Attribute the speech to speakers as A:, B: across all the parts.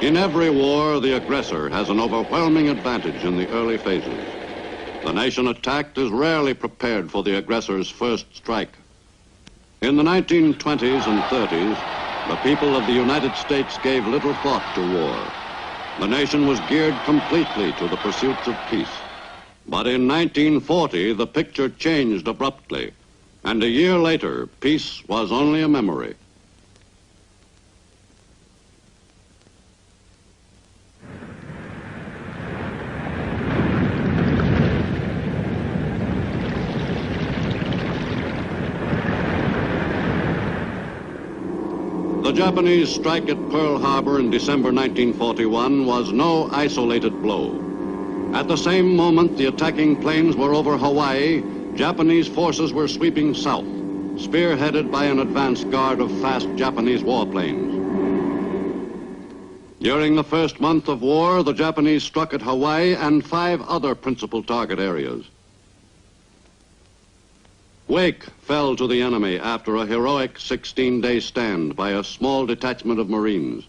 A: In every war, the aggressor has an overwhelming advantage in the early phases. The nation attacked is rarely prepared for the aggressor's first strike. In the 1920s and 30s, the people of the United States gave little thought to war. The nation was geared completely to the pursuits of peace. But in 1940, the picture changed abruptly, and a year later, peace was only a memory. The Japanese strike at Pearl Harbor in December 1941 was no isolated blow. At the same moment the attacking planes were over Hawaii, Japanese forces were sweeping south, spearheaded by an advance guard of fast Japanese warplanes. During the first month of war, the Japanese struck at Hawaii and 5 other principal target areas. Wake fell to the enemy after a heroic 16-day stand by a small detachment of Marines.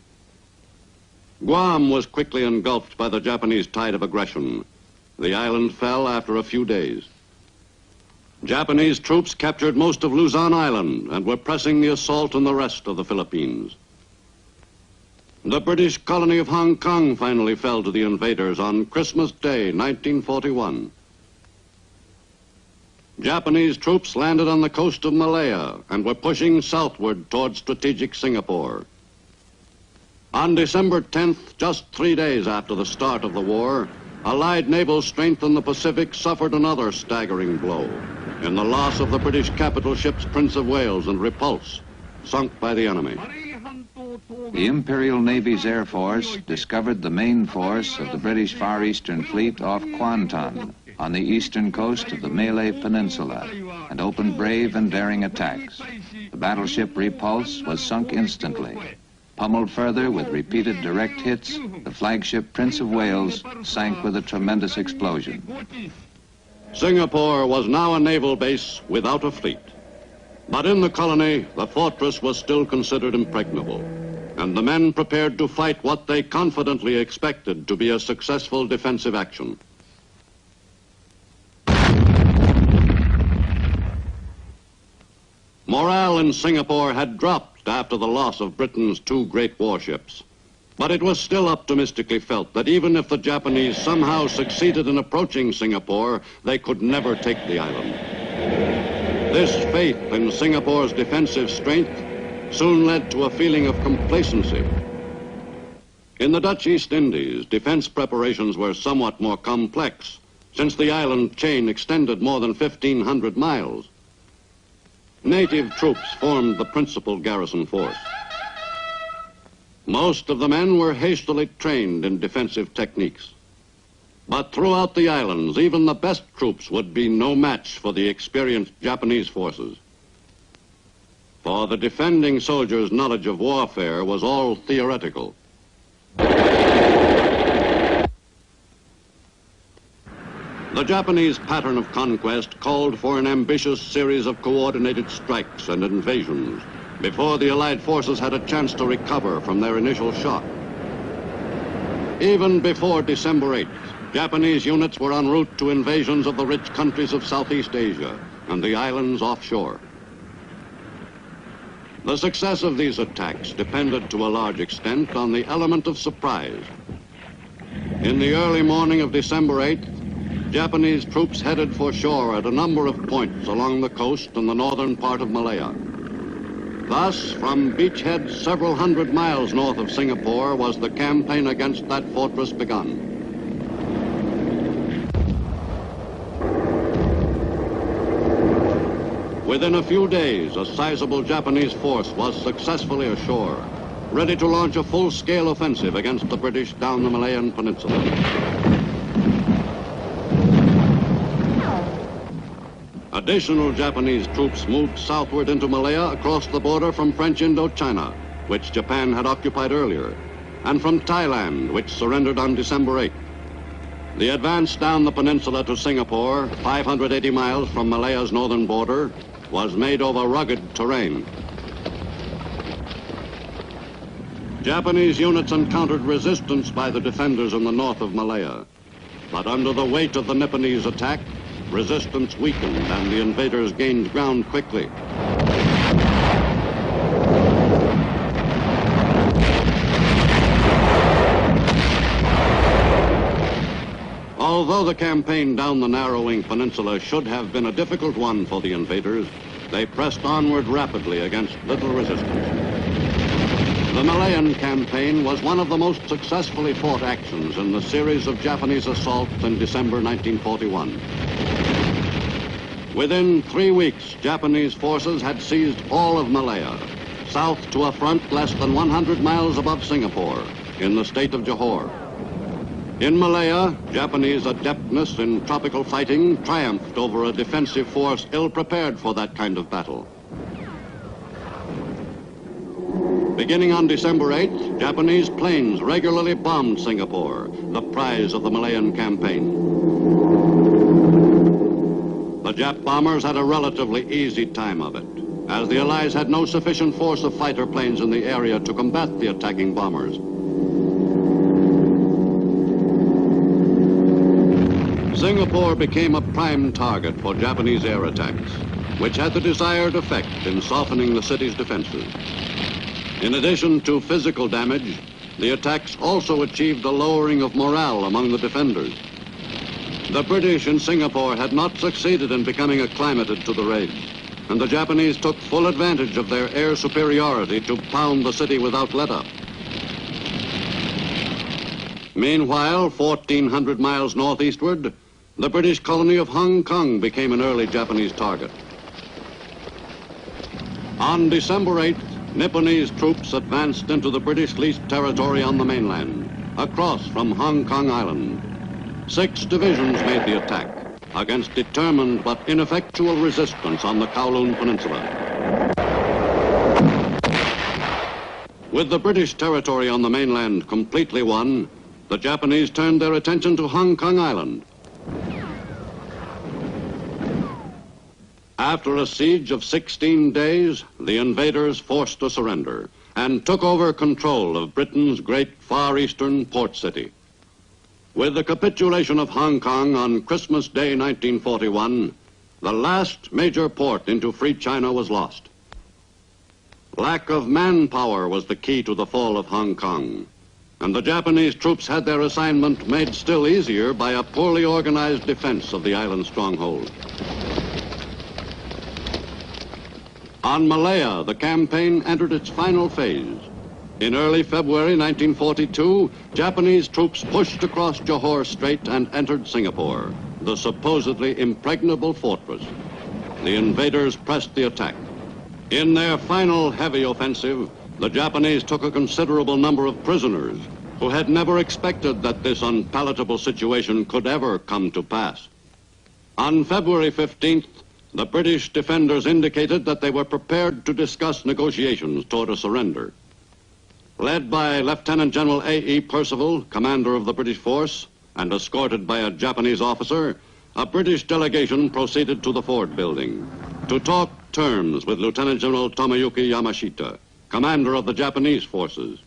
A: Guam was quickly engulfed by the Japanese tide of aggression. The island fell after a few days. Japanese troops captured most of Luzon Island and were pressing the assault on the rest of the Philippines. The British colony of Hong Kong finally fell to the invaders on Christmas Day, 1941. Japanese troops landed on the coast of Malaya and were pushing southward toward strategic Singapore. On December 10th, just 3 days after the start of the war, Allied naval strength in the Pacific suffered another staggering blow in the loss of the British capital ships Prince of Wales and Repulse, sunk by the enemy.
B: The Imperial Navy's Air Force discovered the main force of the British Far Eastern Fleet off Kuantan, on the eastern coast of the Malay Peninsula, and opened brave and daring attacks. The battleship Repulse was sunk instantly. Pummeled further with repeated direct hits, the flagship Prince of Wales sank with a tremendous explosion.
A: Singapore was now a naval base without a fleet. But in the colony, the fortress was still considered impregnable, and the men prepared to fight what they confidently expected to be a successful defensive action. Morale in Singapore had dropped after the loss of Britain's 2 great warships. But it was still optimistically felt that even if the Japanese somehow succeeded in approaching Singapore, they could never take the island. This faith in Singapore's defensive strength soon led to a feeling of complacency. In the Dutch East Indies, defense preparations were somewhat more complex, since the island chain extended more than 1,500 miles. Native troops formed the principal garrison force. Most of the men were hastily trained in defensive techniques. But throughout the islands, even the best troops would be no match for the experienced Japanese forces. For the defending soldiers' knowledge of warfare was all theoretical. The Japanese pattern of conquest called for an ambitious series of coordinated strikes and invasions before the Allied forces had a chance to recover from their initial shock. Even before December 8th, Japanese units were en route to invasions of the rich countries of Southeast Asia and the islands offshore. The success of these attacks depended to a large extent on the element of surprise. In the early morning of December 8th, Japanese troops headed for shore at a number of points along the coast in the northern part of Malaya. Thus, from beachhead several hundred miles north of Singapore was the campaign against that fortress begun. Within a few days, a sizable Japanese force was successfully ashore, ready to launch a full-scale offensive against the British down the Malayan Peninsula. Additional Japanese troops moved southward into Malaya across the border from French Indochina, which Japan had occupied earlier, and from Thailand, which surrendered on December 8th. The advance down the peninsula to Singapore, 580 miles from Malaya's northern border, was made over rugged terrain. Japanese units encountered resistance by the defenders in the north of Malaya. But under the weight of the Nipponese attack, resistance weakened and the invaders gained ground quickly. Although the campaign down the narrowing peninsula should have been a difficult one for the invaders, they pressed onward rapidly against little resistance. The Malayan campaign was one of the most successfully fought actions in the series of Japanese assaults in December 1941. Within 3 weeks, Japanese forces had seized all of Malaya, south to a front less than 100 miles above Singapore, in the state of Johor. In Malaya, Japanese adeptness in tropical fighting triumphed over a defensive force ill-prepared for that kind of battle. Beginning on December 8th, Japanese planes regularly bombed Singapore, the prize of the Malayan campaign. The Jap bombers had a relatively easy time of it, as the Allies had no sufficient force of fighter planes in the area to combat the attacking bombers. Singapore became a prime target for Japanese air attacks, which had the desired effect in softening the city's defenses. In addition to physical damage, the attacks also achieved a lowering of morale among the defenders. The British in Singapore had not succeeded in becoming acclimated to the raids, and the Japanese took full advantage of their air superiority to pound the city without let-up. Meanwhile, 1,400 miles northeastward, the British colony of Hong Kong became an early Japanese target. On December 8th, Nipponese troops advanced into the British-leased territory on the mainland, across from Hong Kong Island. 6 divisions made the attack against determined but ineffectual resistance on the Kowloon Peninsula. With the British territory on the mainland completely won, the Japanese turned their attention to Hong Kong Island. After a siege of 16 days, the invaders forced a surrender and took over control of Britain's great Far Eastern port city. With the capitulation of Hong Kong on Christmas Day 1941, the last major port into free China was lost. Lack of manpower was the key to the fall of Hong Kong, and the Japanese troops had their assignment made still easier by a poorly organized defense of the island stronghold. On Malaya, the campaign entered its final phase. In early February 1942, Japanese troops pushed across Johor Strait and entered Singapore, the supposedly impregnable fortress. The invaders pressed the attack. In their final heavy offensive, the Japanese took a considerable number of prisoners who had never expected that this unpalatable situation could ever come to pass. On February 15th, the British defenders indicated that they were prepared to discuss negotiations toward a surrender. Led by Lieutenant General A.E. Percival, commander of the British force, and escorted by a Japanese officer, a British delegation proceeded to the Ford building to talk terms with Lieutenant General Tomoyuki Yamashita, commander of the Japanese forces.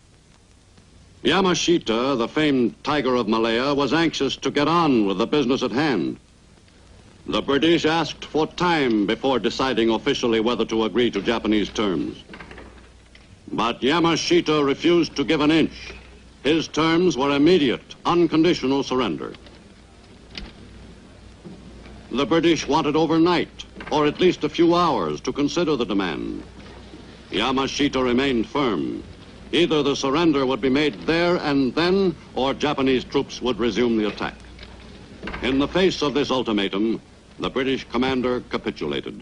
A: Yamashita, the famed Tiger of Malaya, was anxious to get on with the business at hand. The British asked for time before deciding officially whether to agree to Japanese terms. But Yamashita refused to give an inch. His terms were immediate, unconditional surrender. The British wanted overnight, or at least a few hours, to consider the demand. Yamashita remained firm. Either the surrender would be made there and then, or Japanese troops would resume the attack. In the face of this ultimatum, the British commander capitulated.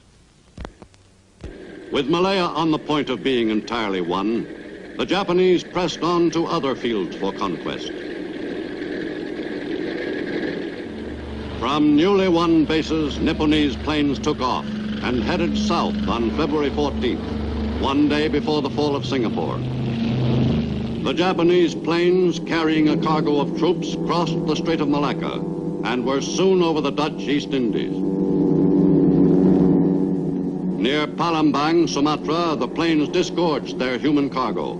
A: With Malaya on the point of being entirely won, the Japanese pressed on to other fields for conquest. From newly won bases, Nipponese planes took off and headed south on February 14th, one day before the fall of Singapore. The Japanese planes, carrying a cargo of troops, crossed the Strait of Malacca and were soon over the Dutch East Indies. Near Palembang, Sumatra, the planes disgorged their human cargo.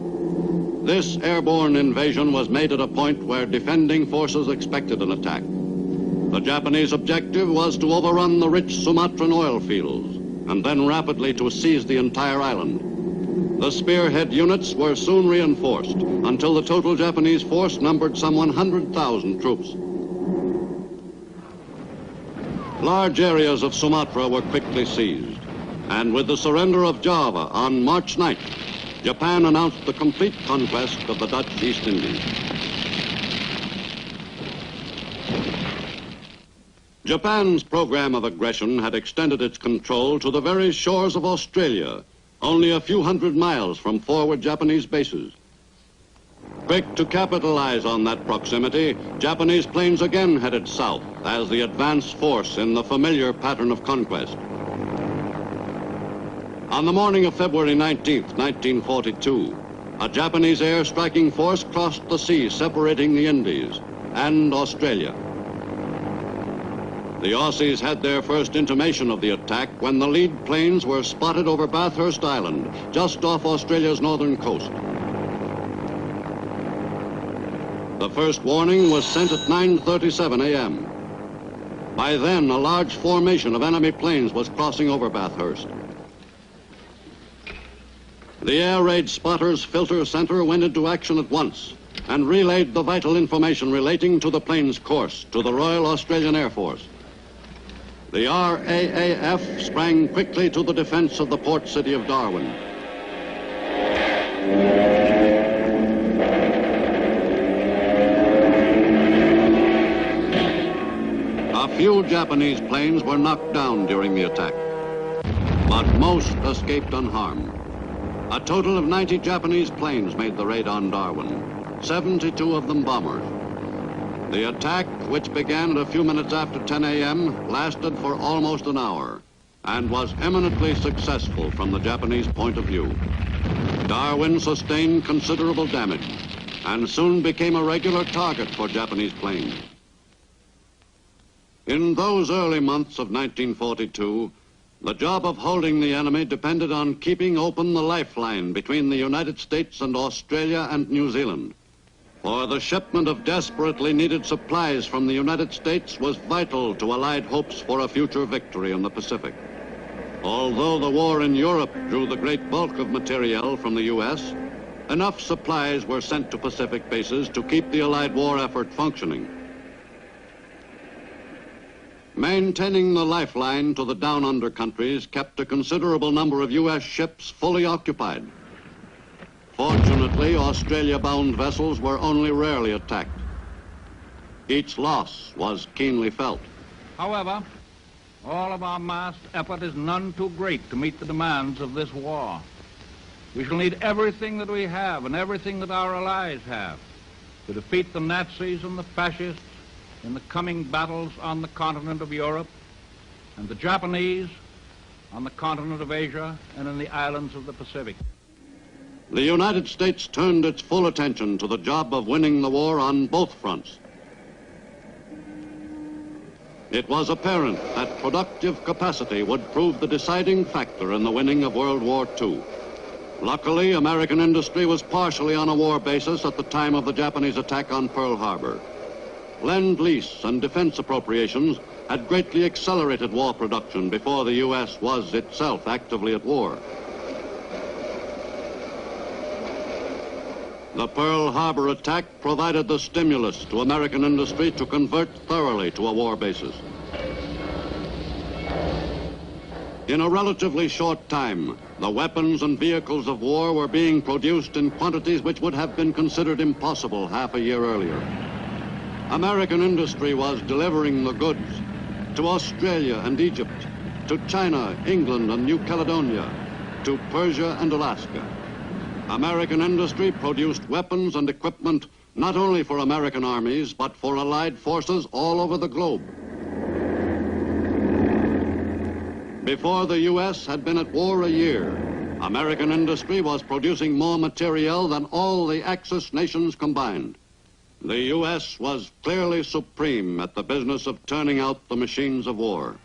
A: This airborne invasion was made at a point where defending forces expected an attack. The Japanese objective was to overrun the rich Sumatran oil fields and then rapidly to seize the entire island. The spearhead units were soon reinforced until the total Japanese force numbered some 100,000 troops. Large areas of Sumatra were quickly seized, and with the surrender of Java on March 9th, Japan announced the complete conquest of the Dutch East Indies. Japan's program of aggression had extended its control to the very shores of Australia, only a few hundred miles from forward Japanese bases. Quick to capitalize on that proximity, Japanese planes again headed south as the advance force in the familiar pattern of conquest. On the morning of February 19th, 1942, a Japanese air striking force crossed the sea separating the Indies and Australia. The Aussies had their first intimation of the attack when the lead planes were spotted over Bathurst Island, just off Australia's northern coast. The first warning was sent at 9:37 a.m. By then, a large formation of enemy planes was crossing over Bathurst. The Air Raid Spotters Filter Center went into action at once and relayed the vital information relating to the plane's course to the Royal Australian Air Force. The RAAF sprang quickly to the defense of the port city of Darwin. A few Japanese planes were knocked down during the attack, but most escaped unharmed. A total of 90 Japanese planes made the raid on Darwin, 72 of them bombers. The attack, which began at a few minutes after 10 a.m., lasted for almost an hour and was eminently successful from the Japanese point of view. Darwin sustained considerable damage and soon became a regular target for Japanese planes. In those early months of 1942, the job of holding the enemy depended on keeping open the lifeline between the United States and Australia and New Zealand. For the shipment of desperately needed supplies from the United States was vital to Allied hopes for a future victory in the Pacific. Although the war in Europe drew the great bulk of materiel from the U.S., enough supplies were sent to Pacific bases to keep the Allied war effort functioning. Maintaining the lifeline to the down-under countries kept a considerable number of U.S. ships fully occupied. Fortunately, Australia-bound vessels were only rarely attacked. Each loss was keenly felt.
C: However, all of our massed effort is none too great to meet the demands of this war. We shall need everything that we have and everything that our allies have to defeat the Nazis and the fascists in the coming battles on the continent of Europe and the Japanese on the continent of Asia and in the islands of the Pacific.
A: The United States turned its full attention to the job of winning the war on both fronts. It was apparent that productive capacity would prove the deciding factor in the winning of World War II. Luckily, American industry was partially on a war basis at the time of the Japanese attack on Pearl Harbor. Lend-lease and defense appropriations had greatly accelerated war production before the U.S. was itself actively at war. The Pearl Harbor attack provided the stimulus to American industry to convert thoroughly to a war basis. In a relatively short time, the weapons and vehicles of war were being produced in quantities which would have been considered impossible half a year earlier. American industry was delivering the goods to Australia and Egypt, to China, England, and New Caledonia, to Persia and Alaska. American industry produced weapons and equipment not only for American armies, but for Allied forces all over the globe. Before the U.S. had been at war a year, American industry was producing more materiel than all the Axis nations combined. The U.S. was clearly supreme at the business of turning out the machines of war.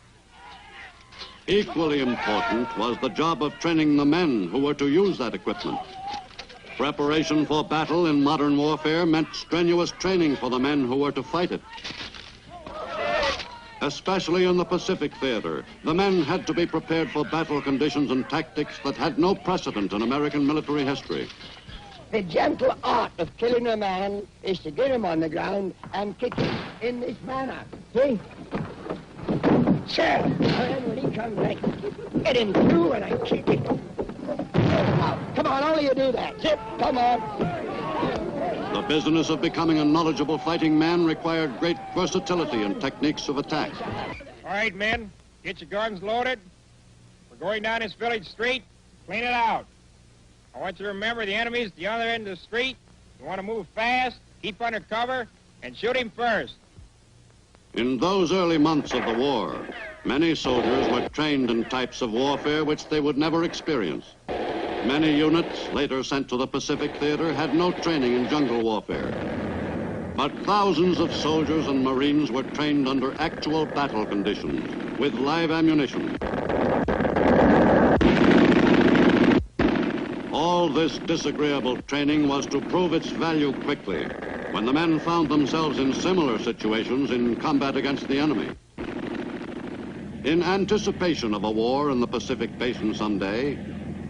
A: Equally important was the job of training the men who were to use that equipment. Preparation for battle in modern warfare meant strenuous training for the men who were to fight it. Especially in the Pacific theater, the men had to be prepared for battle conditions and tactics that had no precedent in American military history.
D: The gentle art of killing a man is to get him on the ground and kick him in this manner. See? Sir, and then when he comes back, get him through and I kick him. Now, come on, only you do that. Zip, come on.
A: The business of becoming a knowledgeable fighting man required great versatility and techniques of attack.
E: All right, men, get your guns loaded. We're going down this village street. Clean it out. I want you to remember the enemy's at the other end of the street. You want to move fast, keep under cover, and shoot him first.
A: In those early months of the war, many soldiers were trained in types of warfare which they would never experience. Many units, later sent to the Pacific theater, had no training in jungle warfare. But thousands of soldiers and Marines were trained under actual battle conditions, with live ammunition. All this disagreeable training was to prove its value quickly, when the men found themselves in similar situations in combat against the enemy. In anticipation of a war in the Pacific Basin someday,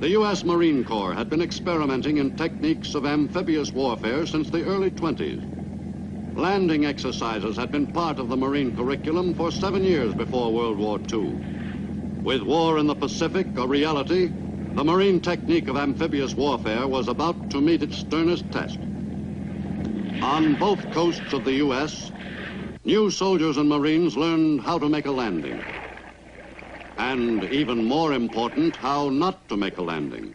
A: the U.S. Marine Corps had been experimenting in techniques of amphibious warfare since the early 20s. Landing exercises had been part of the Marine curriculum for 7 years before World War II. With war in the Pacific a reality, the Marine technique of amphibious warfare was about to meet its sternest test. On both coasts of the U.S., new soldiers and Marines learned how to make a landing. And even more important, how not to make a landing.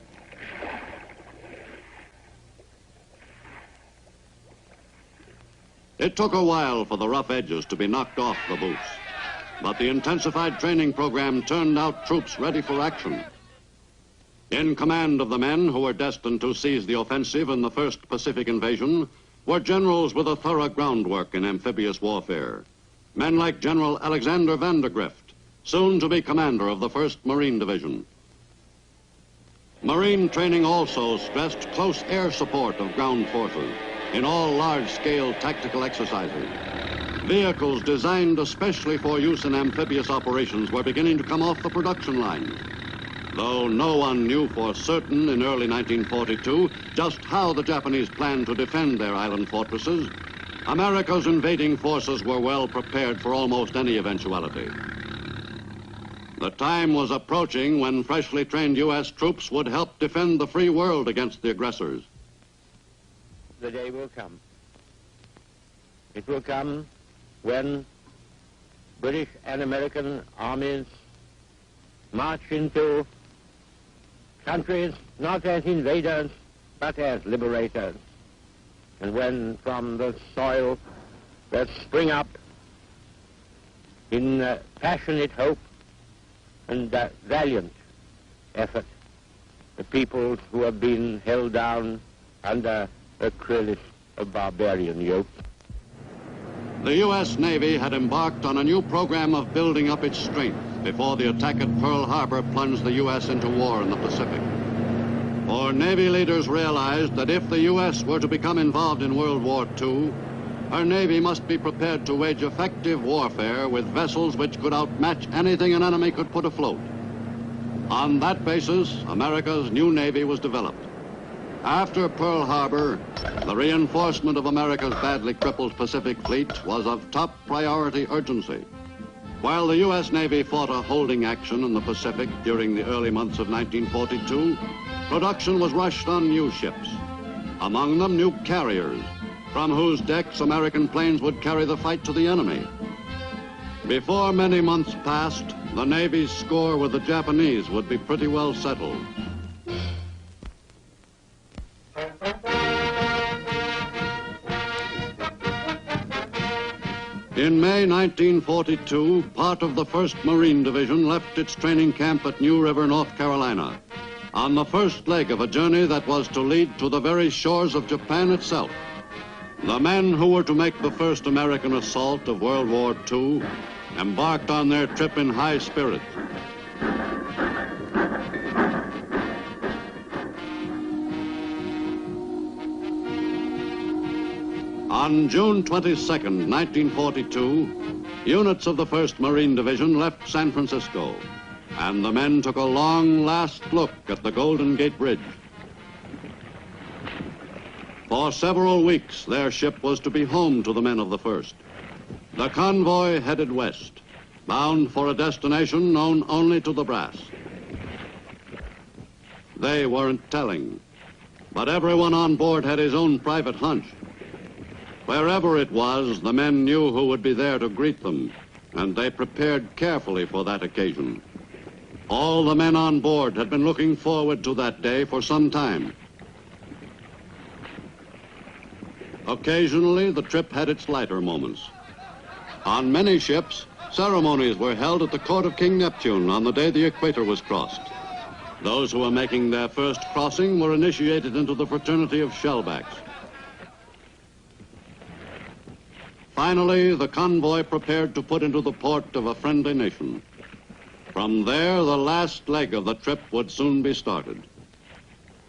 A: It took a while for the rough edges to be knocked off the boots, but the intensified training program turned out troops ready for action. In command of the men who were destined to seize the offensive in the first Pacific invasion were generals with a thorough groundwork in amphibious warfare. Men like General Alexander Vandergrift, soon to be commander of the 1st Marine Division. Marine training also stressed close air support of ground forces in all large-scale tactical exercises. Vehicles designed especially for use in amphibious operations were beginning to come off the production line. Though no one knew for certain in early 1942 just how the Japanese planned to defend their island fortresses, America's invading forces were well prepared for almost any eventuality. The time was approaching when freshly trained U.S. troops would help defend the free world against the aggressors.
D: The day will come. It will come when British and American armies march into countries not as invaders, but as liberators. And when from the soil there spring up in passionate hope and valiant effort the peoples who have been held down under a cruelest of barbarian yoke.
A: The U.S. Navy had embarked on a new program of building up its strength before the attack at Pearl Harbor plunged the U.S. into war in the Pacific. For Navy leaders realized that if the U.S. were to become involved in World War II, her Navy must be prepared to wage effective warfare with vessels which could outmatch anything an enemy could put afloat. On that basis, America's new Navy was developed. After Pearl Harbor, the reinforcement of America's badly crippled Pacific Fleet was of top priority urgency. While the U.S. Navy fought a holding action in the Pacific during the early months of 1942, production was rushed on new ships, among them new carriers, from whose decks American planes would carry the fight to the enemy. Before many months passed, the Navy's score with the Japanese would be pretty well settled. In May 1942, part of the 1st Marine Division left its training camp at New River, North Carolina, on the first leg of a journey that was to lead to the very shores of Japan itself. The men who were to make the first American assault of World War II embarked on their trip in high spirits. On June 22nd, 1942, units of the 1st Marine Division left San Francisco, and the men took a long last look at the Golden Gate Bridge. For several weeks, their ship was to be home to the men of the 1st. The convoy headed west, bound for a destination known only to the brass. They weren't telling, but everyone on board had his own private hunch. Wherever it was, the men knew who would be there to greet them, and they prepared carefully for that occasion. All the men on board had been looking forward to that day for some time. Occasionally, the trip had its lighter moments. On many ships, ceremonies were held at the court of King Neptune on the day the equator was crossed. Those who were making their first crossing were initiated into the fraternity of shellbacks. Finally, the convoy prepared to put into the port of a friendly nation. From there, the last leg of the trip would soon be started.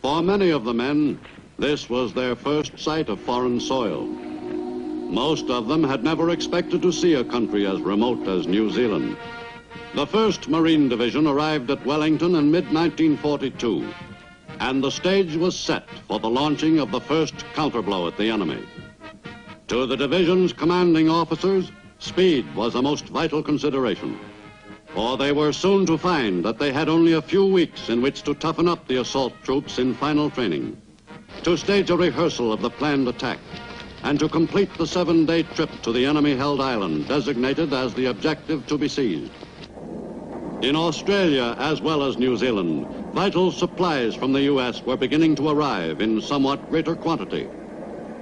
A: For many of the men, this was their first sight of foreign soil. Most of them had never expected to see a country as remote as New Zealand. The 1st Marine Division arrived at Wellington in mid-1942, and the stage was set for the launching of the first counterblow at the enemy. To the division's commanding officers, speed was a most vital consideration, for they were soon to find that they had only a few weeks in which to toughen up the assault troops in final training, to stage a rehearsal of the planned attack, and to complete the 7-day trip to the enemy-held island, designated as the objective to be seized. In Australia, as well as New Zealand, vital supplies from the U.S. were beginning to arrive in somewhat greater quantity.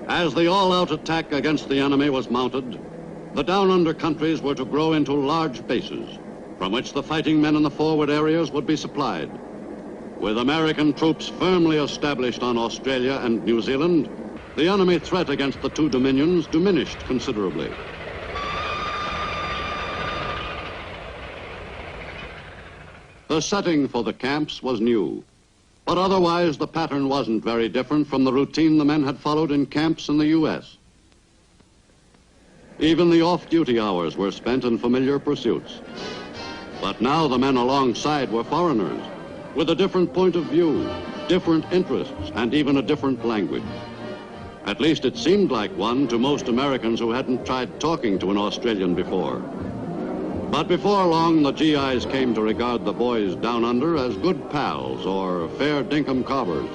A: As the all-out attack against the enemy was mounted, the down-under countries were to grow into large bases, from which the fighting men in the forward areas would be supplied. With American troops firmly established on Australia and New Zealand, the enemy threat against the two dominions diminished considerably. The setting for the camps was new, but otherwise the pattern wasn't very different from the routine the men had followed in camps in the U.S. Even the off-duty hours were spent in familiar pursuits. But now the men alongside were foreigners, with a different point of view, different interests, and even a different language. At least it seemed like one to most Americans who hadn't tried talking to an Australian before. But before long, the GIs came to regard the boys down under as good pals or fair dinkum cobbers.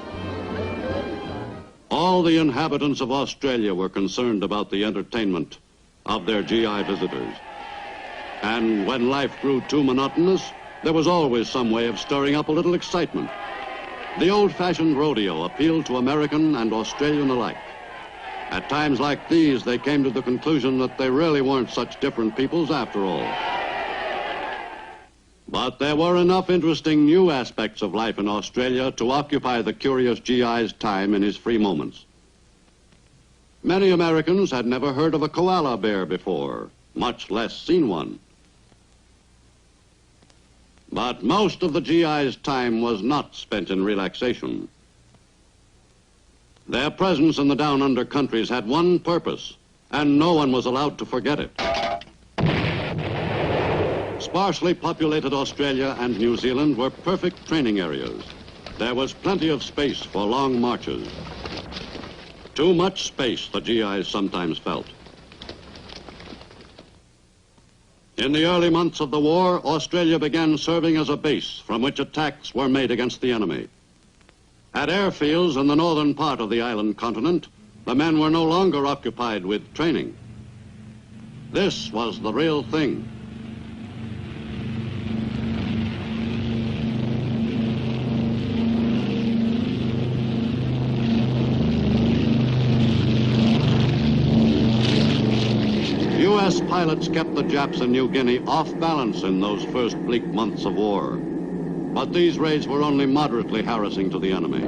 A: All the inhabitants of Australia were concerned about the entertainment of their GI visitors. And when life grew too monotonous, there was always some way of stirring up a little excitement. The old-fashioned rodeo appealed to American and Australian alike. At times like these, they came to the conclusion that they really weren't such different peoples after all. But there were enough interesting new aspects of life in Australia to occupy the curious GI's time in his free moments. Many Americans had never heard of a koala bear before, much less seen one. But most of the GI's time was not spent in relaxation. Their presence in the down-under countries had one purpose, and no one was allowed to forget it. Sparsely populated Australia and New Zealand were perfect training areas. There was plenty of space for long marches. Too much space, the GIs sometimes felt. In the early months of the war, Australia began serving as a base from which attacks were made against the enemy. At airfields in the northern part of the island continent, the men were no longer occupied with training. This was the real thing. U.S. pilots kept the Japs in New Guinea off balance in those first bleak months of war. But these raids were only moderately harassing to the enemy.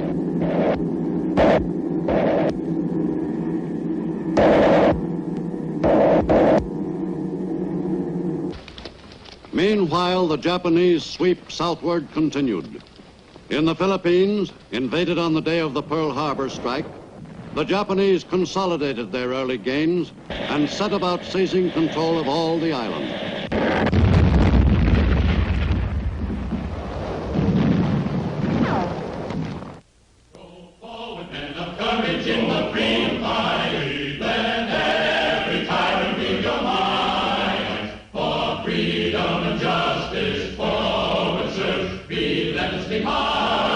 A: Meanwhile, the Japanese sweep southward continued. In the Philippines, invaded on the day of the Pearl Harbor strike, the Japanese consolidated their early gains and set about seizing control of all the island.
F: Freedom and justice forward, sir, relentlessly hard.